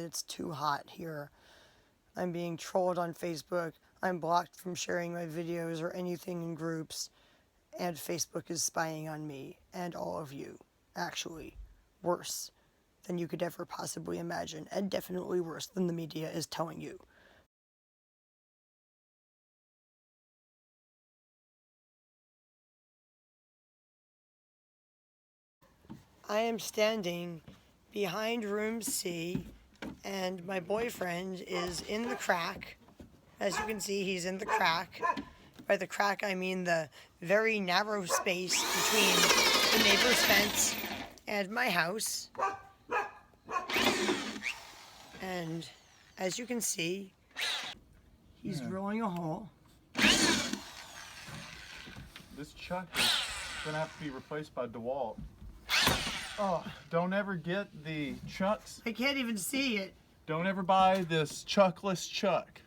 it's too hot here. I'm being trolled on Facebook. I'm blocked from sharing my videos or anything in groups. And Facebook is spying on me and all of you. Actually, worse than you could ever possibly imagine, and definitely worse than the media is telling you. I am standing behind room C, and my boyfriend is in the crack. As you can see, he's in the crack. By the crack, I mean the very narrow space between the neighbor's fence and my house. And as you can see, he's drilling a hole. This chuck is gonna have to be replaced by DeWalt. Oh, don't ever get the chucks. I can't even see it. Don't ever buy this chuckless chuck.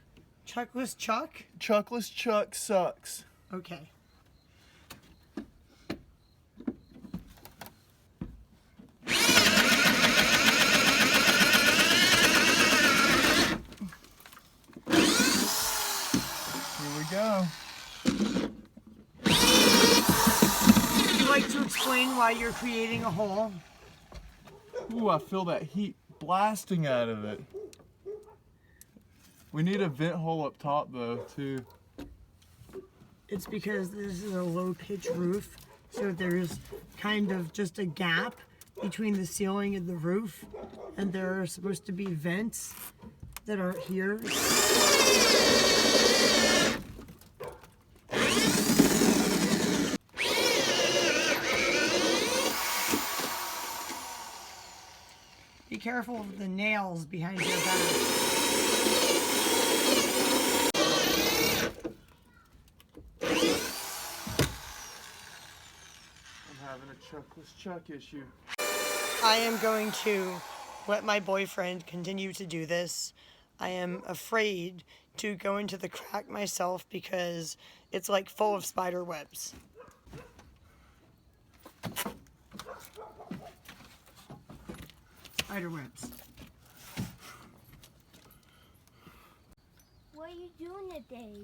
Chuckless Chuck? Chuckless chuck sucks. Okay. Here we go. Would you like to explain why you're creating a hole? Ooh, I feel that heat blasting out of it. We need a vent hole up top though, too. It's because this is a low pitch roof, so there's kind of just a gap between the ceiling and the roof, and there are supposed to be vents that are here. Be careful of the nails behind your back. Having a chuckless chuck issue. I am going to let my boyfriend continue to do this. I am afraid to go into the crack myself because it's like full of spider webs. Spider webs. What are you doing today?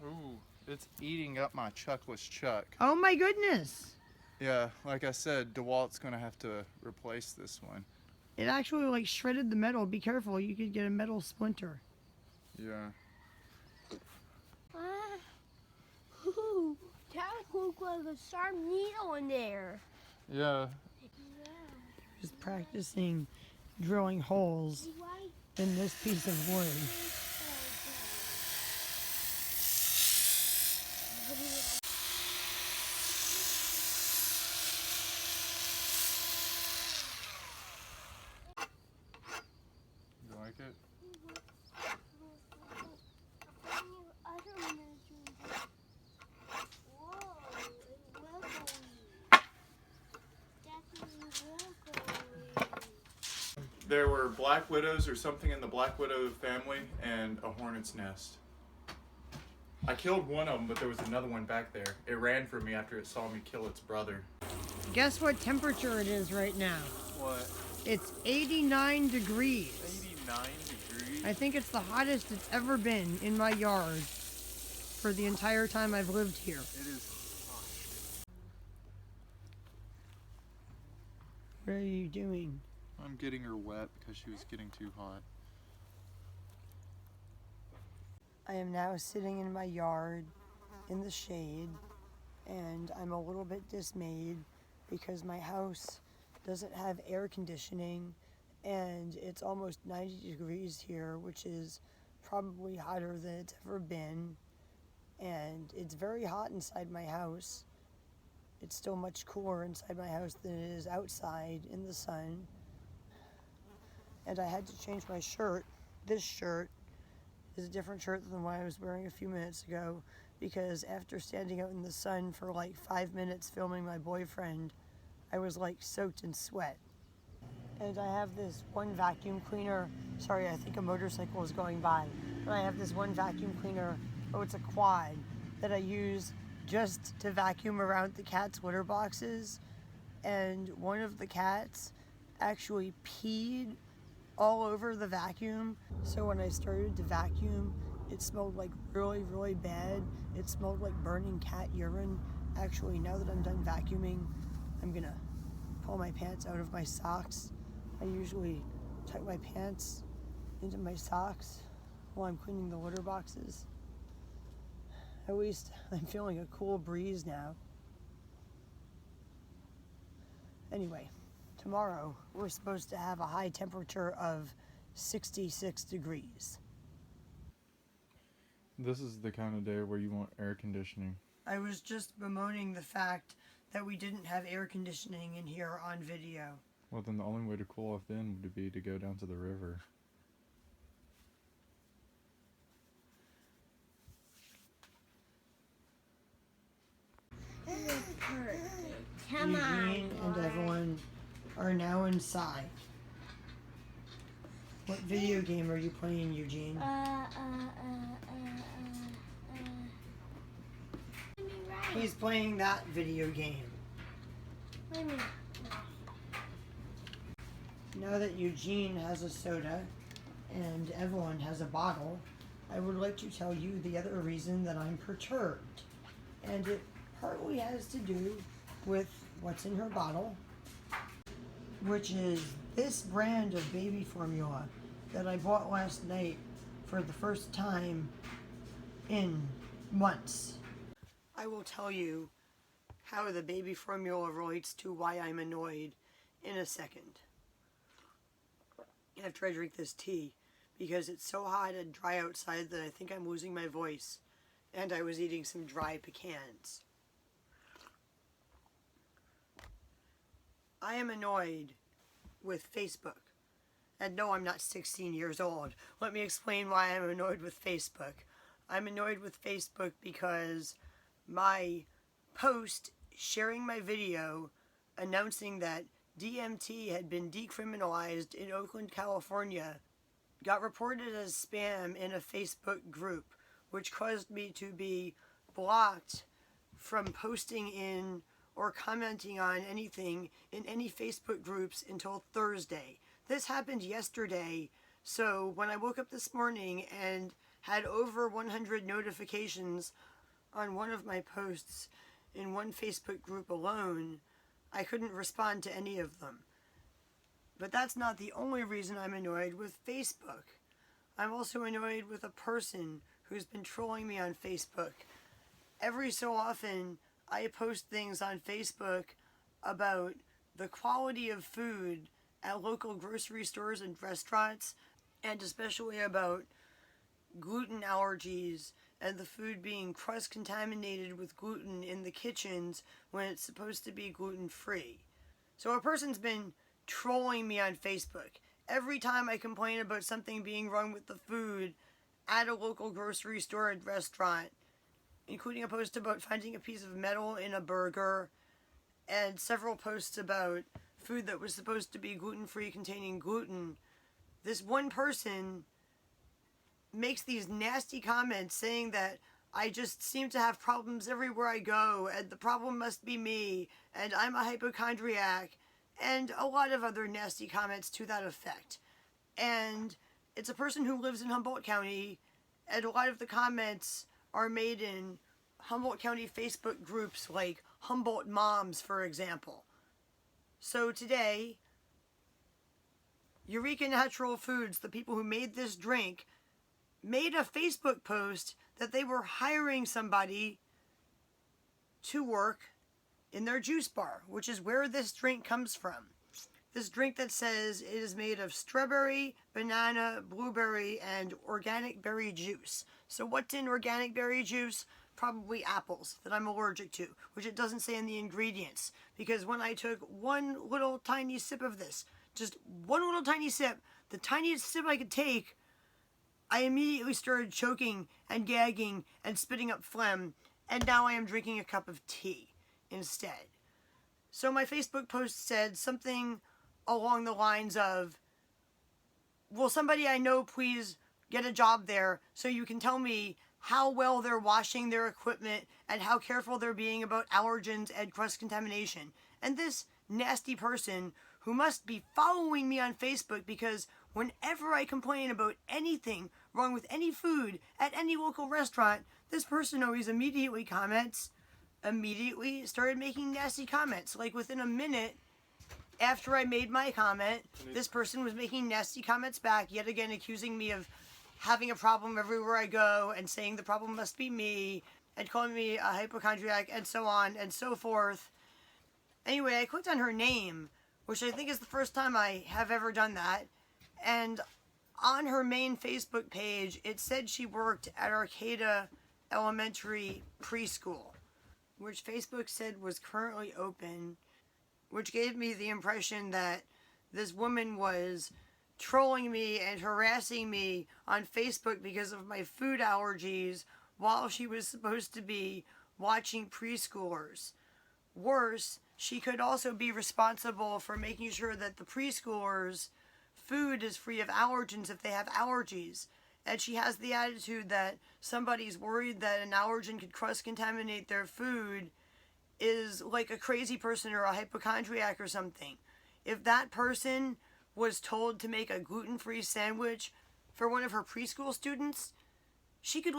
Ooh, it's eating up my chuckless chuck. Oh my goodness! Yeah, like I said, DeWalt's gonna have to replace this one. It actually like shredded the metal. Be careful, you could get a metal splinter. Yeah. Ooh, that looked like a sharp needle in there. Yeah. Just practicing drilling holes in this piece of wood. You like it? There were black widows or something in the black widow family and a hornet's nest. I killed one of them, but there was another one back there. It ran from me after it saw me kill its brother. Guess what temperature it is right now? What? It's 89 degrees. 89 degrees? I think it's the hottest it's ever been in my yard for the entire time I've lived here. It is hot. What are you doing? I'm getting her wet because she was getting too hot. I am now sitting in my yard in the shade, and I'm a little bit dismayed because my house doesn't have air conditioning, and it's almost 90 degrees here, which is probably hotter than it's ever been, and it's very hot inside my house. It's still much cooler inside my house than it is outside in the sun. And I had to change my shirt. This shirt is a different shirt than the one I was wearing a few minutes ago, because after standing out in the sun for like 5 minutes filming my boyfriend, I was like soaked in sweat. And I have this one vacuum cleaner. Sorry, I think a motorcycle is going by. But I have this one vacuum cleaner. Oh, it's a quad that I use just to vacuum around the cat's litter boxes. And one of the cats actually peed all over the vacuum. So when I started to vacuum, it smelled like really, really bad. It smelled like burning cat urine. Actually, now that I'm done vacuuming, I'm gonna pull my pants out of my socks. I usually tuck my pants into my socks while I'm cleaning the litter boxes. At least I'm feeling a cool breeze now. Anyway, tomorrow we're supposed to have a high temperature of 66 degrees. This is the kind of day where you want air conditioning. I was just bemoaning the fact that we didn't have air conditioning in here on video. Well, then the only way to cool off then would be to go down to the river. Come Eugene on. and everyone are now inside. What video game are you playing, Eugene? He's playing that video game. Wait a minute. Now that Eugene has a soda and Evelyn has a bottle, I would like to tell you the other reason that I'm perturbed. And it partly has to do with what's in her bottle, which is this brand of baby formula that I bought last night for the first time in months. I will tell you how the baby formula relates to why I'm annoyed in a second. After I drink this tea, because it's so hot and dry outside that I think I'm losing my voice, and I was eating some dry pecans. I am annoyed with Facebook. And no, I'm not 16 years old. Let me explain why I'm annoyed with Facebook. I'm annoyed with Facebook because my post sharing my video announcing that DMT had been decriminalized in Oakland, California got reported as spam in a Facebook group, which caused me to be blocked from posting in or commenting on anything in any Facebook groups until Thursday. This happened yesterday, so when I woke up this morning and had over 100 notifications on one of my posts in one Facebook group alone, I couldn't respond to any of them. But that's not the only reason I'm annoyed with Facebook. I'm also annoyed with a person who's been trolling me on Facebook. Every so often, I post things on Facebook about the quality of food at local grocery stores and restaurants, and especially about gluten allergies and the food being cross-contaminated with gluten in the kitchens when it's supposed to be gluten-free. So a person's been trolling me on Facebook. Every time I complain about something being wrong with the food at a local grocery store and restaurant, including a post about finding a piece of metal in a burger, and several posts about food that was supposed to be gluten-free containing gluten, this one person makes these nasty comments saying that I just seem to have problems everywhere I go, and the problem must be me, and I'm a hypochondriac, and a lot of other nasty comments to that effect. And it's a person who lives in Humboldt County, and a lot of the comments are made in Humboldt County Facebook groups like Humboldt Moms, for example. So today, Eureka Natural Foods, the people who made this drink, made a Facebook post that they were hiring somebody to work in their juice bar, which is where this drink comes from. This drink that says it is made of strawberry, banana, blueberry, and organic berry juice. So what's in organic berry juice? Probably apples that I'm allergic to, which it doesn't say in the ingredients. Because when I took one little tiny sip of this, just one little tiny sip, the tiniest sip I could take, I immediately started choking and gagging and spitting up phlegm, and now I am drinking a cup of tea instead. So my Facebook post said something along the lines of, will somebody I know please get a job there so you can tell me how well they're washing their equipment and how careful they're being about allergens and cross-contamination. And this nasty person, who must be following me on Facebook because whenever I complain about anything wrong with any food at any local restaurant, this person always immediately started making nasty comments. Like within a minute after I made my comment, this person was making nasty comments back, yet again accusing me of having a problem everywhere I go and saying the problem must be me and calling me a hypochondriac and so on and so forth. Anyway, I clicked on her name, which I think is the first time I have ever done that, and on her main Facebook page, it said she worked at Arcata Elementary Preschool, which Facebook said was currently open, which gave me the impression that this woman was trolling me and harassing me on Facebook because of my food allergies while she was supposed to be watching preschoolers. Worse, she could also be responsible for making sure that the preschoolers' food is free of allergens if they have allergies. And she has the attitude that somebody's worried that an allergen could cross-contaminate their food is like a crazy person or a hypochondriac or something. If that person was told to make a gluten-free sandwich for one of her preschool students, she could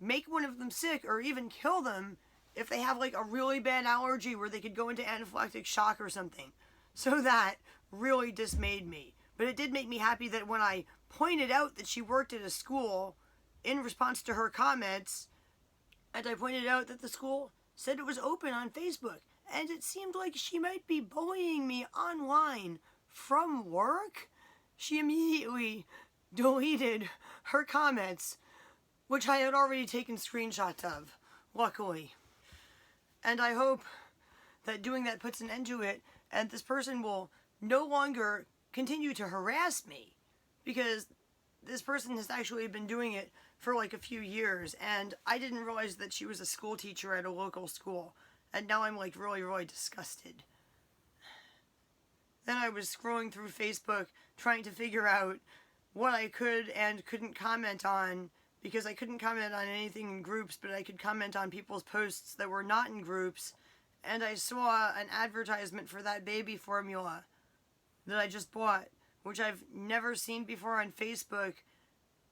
make one of them sick or even kill them if they have a really bad allergy where they could go into anaphylactic shock or something. So that really dismayed me. But it did make me happy that when I pointed out that she worked at a school in response to her comments, and I pointed out that the school said it was open on Facebook, and it seemed like she might be bullying me online from work, she immediately deleted her comments, which I had already taken screenshots of, luckily. And I hope that doing that puts an end to it, and this person will no longer continue to harass me, because this person has actually been doing it for a few years, and I didn't realize that she was a school teacher at a local school, and now I'm really, really disgusted. Then I was scrolling through Facebook trying to figure out what I could and couldn't comment on, because I couldn't comment on anything in groups, but I could comment on people's posts that were not in groups, and I saw an advertisement for that baby formula that I just bought, which I've never seen before on Facebook,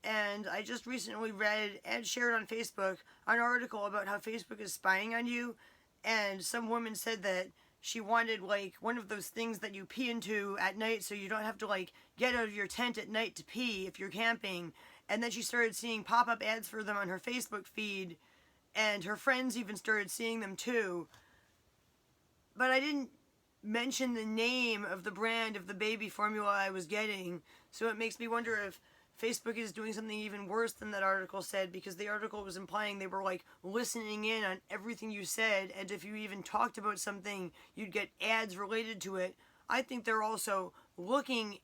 and I just recently read and shared on Facebook an article about how Facebook is spying on you, and some woman said that she wanted one of those things that you pee into at night so you don't have to get out of your tent at night to pee if you're camping. And then she started seeing pop-up ads for them on her Facebook feed, and her friends even started seeing them too. But I didn't mention the name of the brand of the baby formula I was getting, so it makes me wonder if Facebook is doing something even worse than that article said, because the article was implying they were listening in on everything you said, and if you even talked about something, you'd get ads related to it. I think they're also looking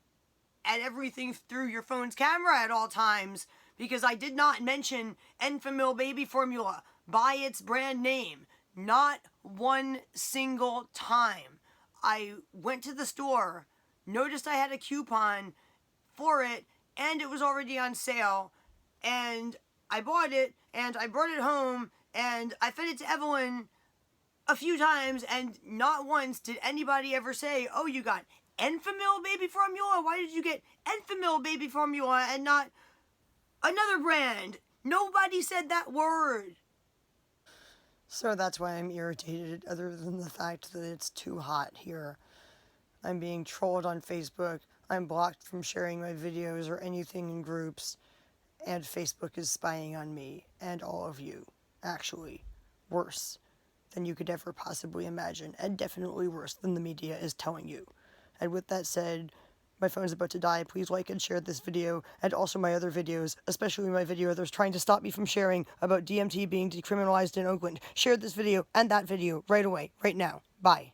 at everything through your phone's camera at all times, because I did not mention Enfamil baby formula by its brand name. Not one single time. I went to the store, noticed I had a coupon for it, and it was already on sale, and I bought it, and I brought it home, and I fed it to Evelyn a few times, and not once did anybody ever say, oh, you got Enfamil baby formula? Why did you get Enfamil baby formula and not another brand? Nobody said that word. So that's why I'm irritated, other than the fact that it's too hot here. I'm being trolled on Facebook. I'm blocked from sharing my videos or anything in groups. And Facebook is spying on me and all of you. Actually, worse than you could ever possibly imagine. And definitely worse than the media is telling you. And with that said, my phone's about to die. Please like and share this video, and also my other videos, especially my video that's trying to stop me from sharing about DMT being decriminalized in Oakland. Share this video and that video right away, right now. Bye.